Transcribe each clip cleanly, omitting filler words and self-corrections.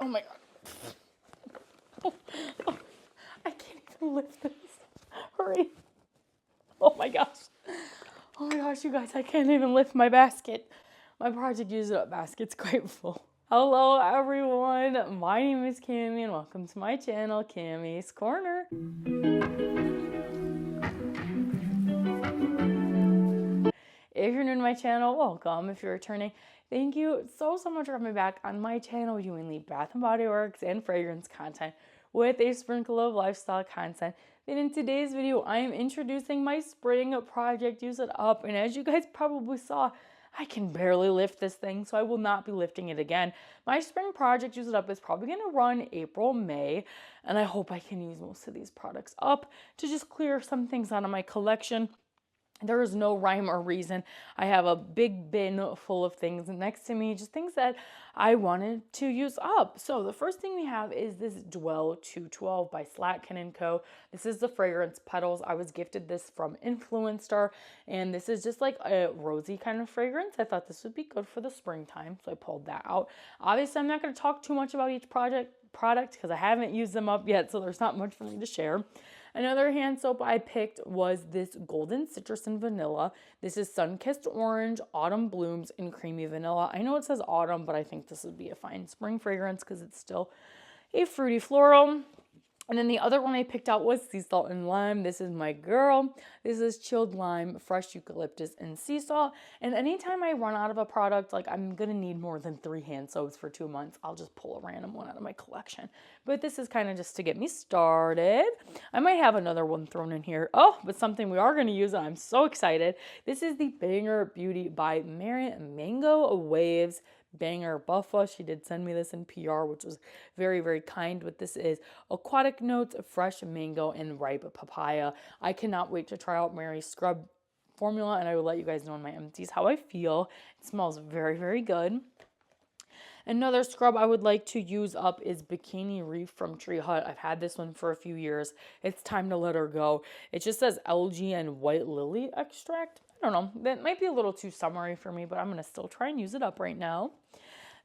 Oh my God. Oh, I can't even lift this. Hurry. Oh my gosh. Oh my gosh, you guys, I can't even lift my basket. My Project Use It Up basket's quite full. Hello everyone, my name is Cami and welcome to my channel, Cami's Corner. If you're new to my channel, welcome. If you're returning, thank you so much for coming back on my channel, doing the Bath & Body Works and fragrance content with a sprinkle of lifestyle content. And in today's video, I am introducing my spring Project Use It Up. And as you guys probably saw, I can barely lift this thing, so I will not be lifting it again. My spring Project Use It Up is probably going to run April, May, and I hope I can use most of these products up to just clear some things out of my collection. There is no rhyme or reason. I have a big bin full of things next to me, just things that I wanted to use up. So the first thing we have is this Dwell 212 by Slatkin & Co. This is the fragrance Petals. I was gifted this from Influenster, and this is just like a rosy kind of fragrance. I thought this would be good for the springtime, so I pulled that out. Obviously, I'm not going to talk too much about each product because I haven't used them up yet, so there's not much for me to share. Another hand soap I picked was this Golden Citrus and Vanilla. This is Sun-Kissed Orange, Autumn Blooms, and Creamy Vanilla. I know it says autumn, but I think this would be a fine spring fragrance because it's still a fruity floral. And then the other one I picked out was Sea Salt and Lime. This is my girl. This is Chilled Lime, Fresh Eucalyptus, and Sea Salt. And anytime I run out of a product, like I'm going to need more than 3 hand soaps for 2 months, I'll just pull a random one out of my collection. But this is kind of just to get me started. I might have another one thrown in here. Oh, but something we are going to use, and I'm so excited. This is the Banger Beauty by Mary Mango Waves Banger Buffa. She did send me this in PR, which was very, very kind. But this is aquatic notes, fresh mango, and ripe papaya. I cannot wait to try out Mary's scrub formula, and I will let you guys know in my empties how I feel. It smells very, very good. Another scrub I would like to use up is Bikini Reef from Tree Hut. I've had this one for a few years. It's time to let her go. It just says algae and white lily extract. I don't know. That might be a little too summery for me, but I'm going to still try and use it up right now.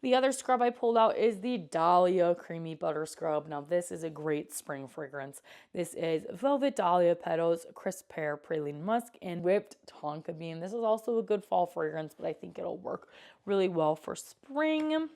The other scrub I pulled out is the Dahlia Creamy Butter Scrub. Now, this is a great spring fragrance. This is Velvet Dahlia Petals, Crisp Pear, Praline Musk, and Whipped Tonka Bean. This is also a good fall fragrance, but I think it'll work really well for spring.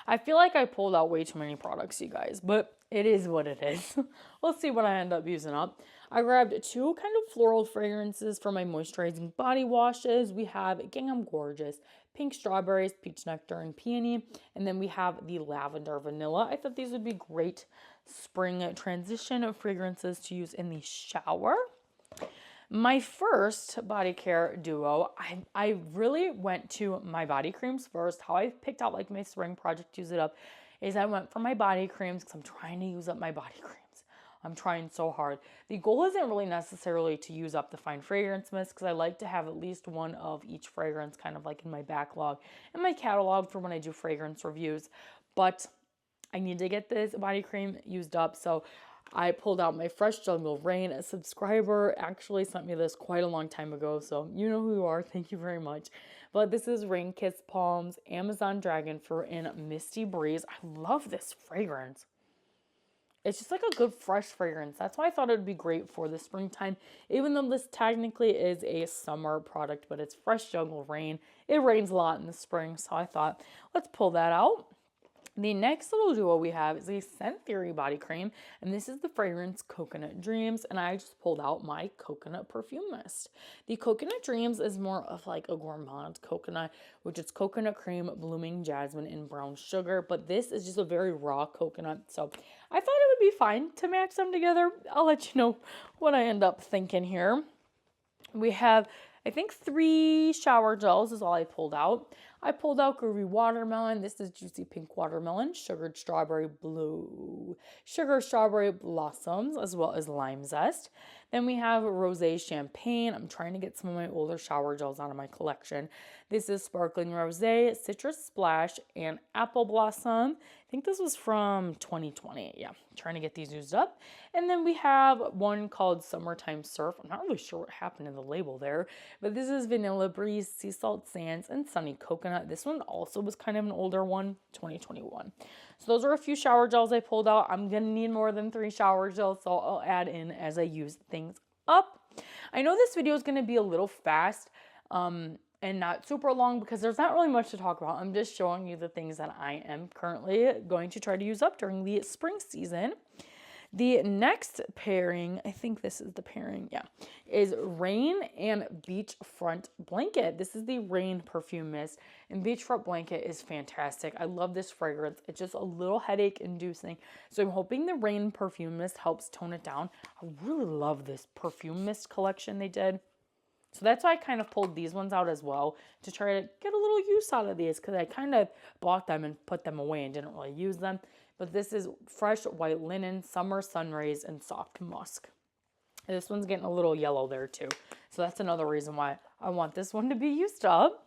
I feel like I pulled out way too many products, you guys, but it is what it is. We'll see what I end up using up. I grabbed 2 kind of floral fragrances for my moisturizing body washes. We have Gingham Gorgeous, Pink Strawberries, Peach Nectar, and Peony. And then we have the Lavender Vanilla. I thought these would be great spring transition fragrances to use in the shower. My first body care duo, I really went to my body creams first. How I picked out like my spring Project Use It Up is I went for my body creams because I'm trying to use up my body creams. I'm trying so hard. The goal isn't really necessarily to use up the fine fragrance mist because I like to have at least one of each fragrance kind of like in my backlog and my catalog for when I do fragrance reviews. But I need to get this body cream used up, so I pulled out my Fresh Jungle Rain. A subscriber actually sent me this quite a long time ago, so you know who you are. Thank you very much. But this is Rain Kiss Palms, Amazon Dragon Fruit, and Misty Breeze. I love this fragrance. It's just like a good fresh fragrance. That's why I thought it would be great for the springtime, even though this technically is a summer product, but it's Fresh Jungle Rain. It rains a lot in the spring, so I thought, let's pull that out. The next little duo we have is a Scent Theory body cream, and this is the fragrance Coconut Dreams, and I just pulled out my coconut perfume mist. The Coconut Dreams is more of like a gourmand coconut, which is coconut cream, blooming jasmine, and brown sugar, but this is just a very raw coconut, so I thought it would be fine to match them together. I'll let you know what I end up thinking here. We have, I think, 3 shower gels is all I pulled out. I pulled out Groovy Watermelon. This is Juicy Pink Watermelon, Sugar Strawberry Blossoms, as well as Lime Zest. Then we have Rosé Champagne. I'm trying to get some of my older shower gels out of my collection. This is Sparkling Rosé, Citrus Splash, and Apple Blossom. I think this was from 2020. Yeah, trying to get these used up. And then we have one called Summertime Surf. I'm not really sure what happened in the label there, but this is Vanilla Breeze, Sea Salt Sands, and Sunny Coconut. Coconut. This one also was kind of an older one, 2021. So those are a few shower gels I pulled out. I'm going to need more than 3 shower gels, so I'll add in as I use things up. I know this video is going to be a little fast and not super long because there's not really much to talk about. I'm just showing you the things that I am currently going to try to use up during the spring season. The next pairing, I think this is the pairing, yeah, is Rain and Beachfront Blanket. This is the Rain Perfume Mist, and Beachfront Blanket is fantastic. I love this fragrance. It's just a little headache inducing, so I'm hoping the Rain Perfume Mist helps tone it down. I really love this perfume mist collection they did. So that's why I kind of pulled these ones out as well, to try to get a little use out of these, because I kind of bought them and put them away and didn't really use them. But this is Fresh White Linen, Summer Sunrays, and Soft Musk. This one's getting a little yellow there too. So that's another reason why I want this one to be used up.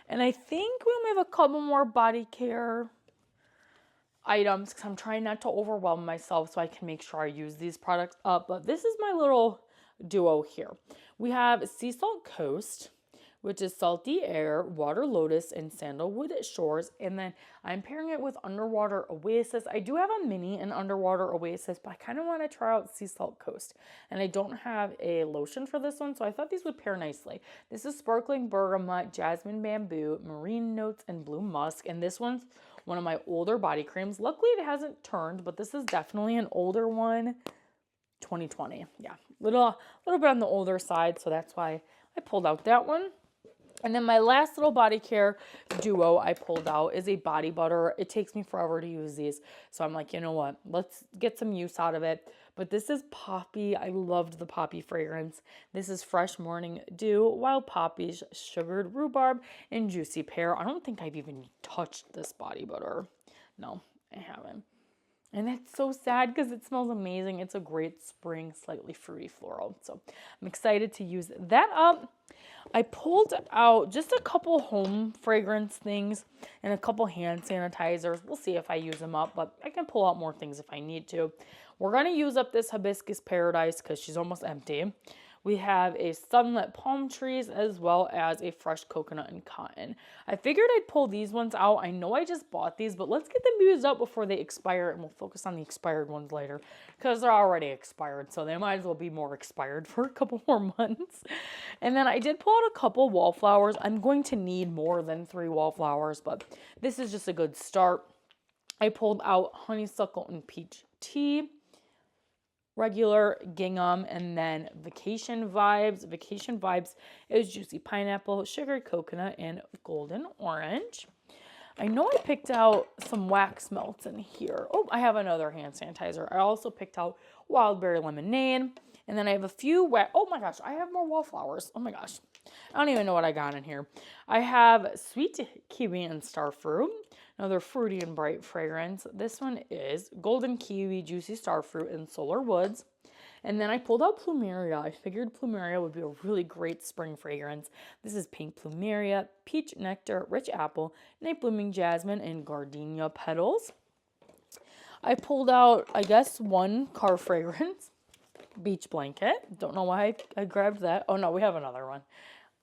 And I think we only have a couple more body care items, because I'm trying not to overwhelm myself so I can make sure I use these products up. But this is my little duo here. We have Sea Salt Coast, which is Salty Air, Water Lotus, and Sandalwood Shores. And then I'm pairing it with Underwater Oasis. I do have a mini in Underwater Oasis, but I kind of want to try out Sea Salt Coast. And I don't have a lotion for this one, so I thought these would pair nicely. This is Sparkling Bergamot, Jasmine Bamboo, Marine Notes, and Blue Musk. And this one's one of my older body creams. Luckily, it hasn't turned, but this is definitely an older one. 2020, yeah. Little bit on the older side, so that's why I pulled out that one. And then my last little body care duo I pulled out is a body butter. It takes me forever to use these. So I'm like, you know what? Let's get some use out of it. But this is Poppy. I loved the Poppy fragrance. This is Fresh Morning Dew, Wild Poppies, Sugared Rhubarb, and Juicy Pear. I don't think I've even touched this body butter. No, I haven't. And that's so sad because it smells amazing. It's a great spring, slightly fruity floral. So I'm excited to use that up. I pulled out just a couple home fragrance things and a couple hand sanitizers. We'll see if I use them up, but I can pull out more things if I need to. We're going to use up this Hibiscus Paradise because she's almost empty. We have a Sunlit Palm Trees as well as a Fresh Coconut and Cotton. I figured I'd pull these ones out. I know I just bought these, but let's get them used up before they expire, and we'll focus on the expired ones later because they're already expired, so they might as well be more expired for a couple more months. And then I did pull out a couple wallflowers. I'm going to need more than 3 wallflowers, but this is just a good start. I pulled out Honeysuckle and Peach Tea, regular gingham, and then Vacation Vibes. Vacation Vibes is Juicy Pineapple, Sugared Coconut, and Golden Orange. I know I picked out some wax melts in here. Oh, I have another hand sanitizer. I also picked out Wild Berry Lemonade. And then I have a few oh my gosh, I have more wallflowers. Oh my gosh. I don't even know what I got in here. I have Sweet Kiwi and Starfruit. Another fruity and bright fragrance. This one is Golden Kiwi, Juicy Starfruit, and Solar Woods. And then I pulled out Plumeria. I figured Plumeria would be a really great spring fragrance. This is Pink Plumeria, Peach Nectar, Rich Apple, Night Blooming Jasmine, and Gardenia Petals. I pulled out, I guess, one car fragrance, Beach Blanket. Don't know why I grabbed that. Oh no, we have another one.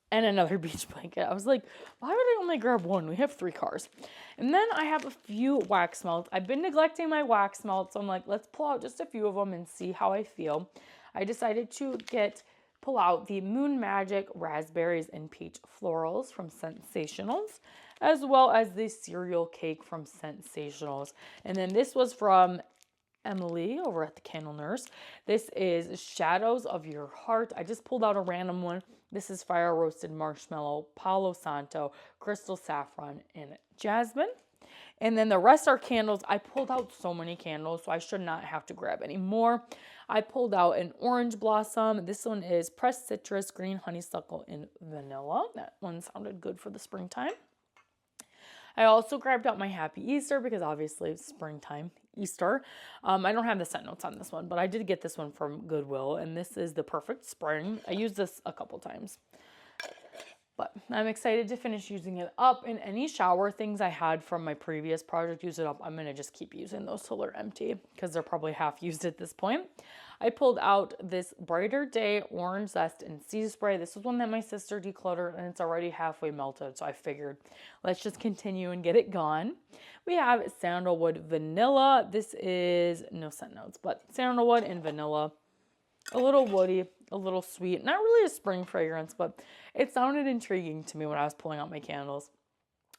And another beach blanket. I was like, why would I only grab one? We have 3 cars. And then I have a few wax melts. I've been neglecting my wax melts, so I'm like, let's pull out just a few of them and see how I feel. I decided to pull out the Moon Magic Raspberries and Peach Florals from Scentsationals, as well as the Cereal Cake from Scentsationals. And then this was from Emily over at the Candle Nurse. This is Shadows of Your Heart. I just pulled out a random one. This is Fire Roasted Marshmallow, Palo Santo, Crystal Saffron, and Jasmine. And then the rest are candles. I pulled out so many candles, so I should not have to grab any more. I pulled out an Orange Blossom. This one is Pressed Citrus, Green Honeysuckle, and Vanilla. That one sounded good for the springtime. I also grabbed out my Happy Easter because obviously it's springtime, Easter. I don't have the scent notes on this one, but I did get this one from Goodwill, and this is the Perfect Spring. I used this a couple times. But I'm excited to finish using it up, and any shower things I had from my previous project, use it up. I'm going to just keep using those till they're empty because they're probably half used at this point. I pulled out this Brighter Day Orange Zest and Sea Spray. This is one that my sister decluttered and it's already halfway melted. So I figured let's just continue and get it gone. We have Sandalwood Vanilla. This is no scent notes, but sandalwood and vanilla. A little woody, a little sweet. Not really a spring fragrance, but it sounded intriguing to me when I was pulling out my candles.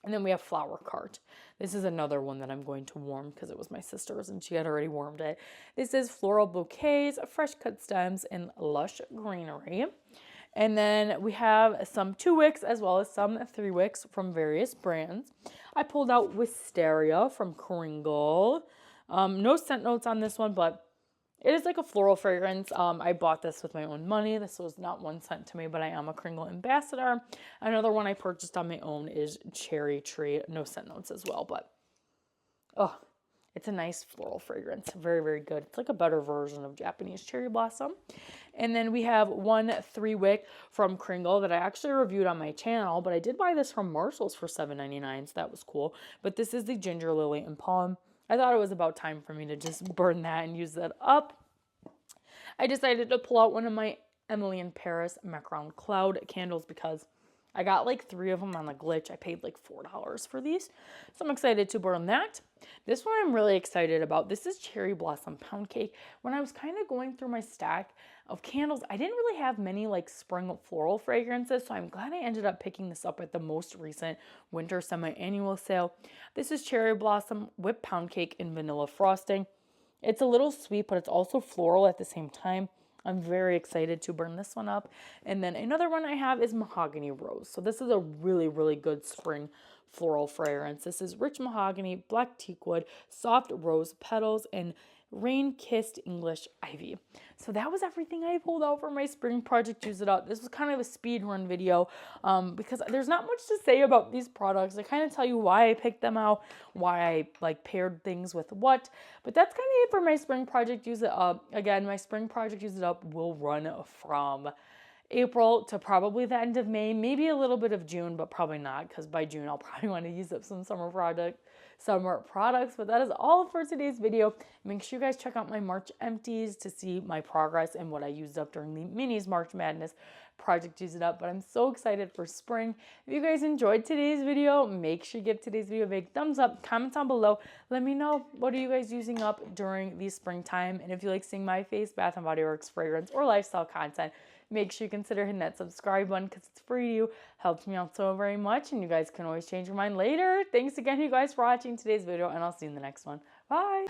And then we have Flower Cart. This is another one that I'm going to warm because it was my sister's and she had already warmed it. This is Floral Bouquets, Fresh Cut Stems, and Lush Greenery. And then we have some 2 wicks as well as some 3 wicks from various brands. I pulled out Wisteria from Kringle. No scent notes on this one, but it is like a floral fragrance. I bought this with my own money. This was not 1 cent to me, but I am a Kringle ambassador. Another one I purchased on my own is Cherry Tree. No scent notes as well, but it's a nice floral fragrance. Very, very good. It's like a better version of Japanese cherry blossom. And then we have one 3 wick from Kringle that I actually reviewed on my channel, but I did buy this from Marshall's for $7.99, so that was cool. But this is the Ginger Lily and Palm. I thought it was about time for me to just burn that and use that up. I decided to pull out one of my Emily in Paris Macaron Cloud candles because I got like 3 of them on the glitch. I paid like $4 for these. So I'm excited to burn that. This one I'm really excited about. This is Cherry Blossom Pound Cake. When I was kind of going through my stack of candles, I didn't really have many like spring floral fragrances. So I'm glad I ended up picking this up at the most recent winter semi-annual sale. This is Cherry Blossom Whipped Pound Cake in vanilla frosting. It's a little sweet, but it's also floral at the same time. I'm very excited to burn this one up. And then another one I have is Mahogany Rose. So this is a really, really good spring floral fragrance. This is rich mahogany, black teakwood, soft rose petals, and rain-kissed English ivy. So that was everything I pulled out for my spring project. Use it up. This was kind of a speed run video because there's not much to say about these products. I kind of tell you why I picked them out, why I like paired things with what. But that's kind of it for my spring project. Use it up. Again, my spring project Use It Up will run from April to probably the end of May, maybe a little bit of June, but probably not because by June I'll probably want to use up some summer products. But that is all for today's video. Make sure you guys check out my March empties to see my progress and what I used up during the Minis March Madness project Use It Up. But I'm so excited for spring. If you guys enjoyed today's video, make sure you give today's video a big thumbs up. Comment down below. Let me know, what are you guys using up during the springtime? And if you like seeing my face, Bath & Body Works fragrance or lifestyle content, make sure you consider hitting that subscribe button because it's free to you. Helps me out so very much, and you guys can always change your mind later. Thanks again, you guys, for watching today's video, and I'll see you in the next one. Bye!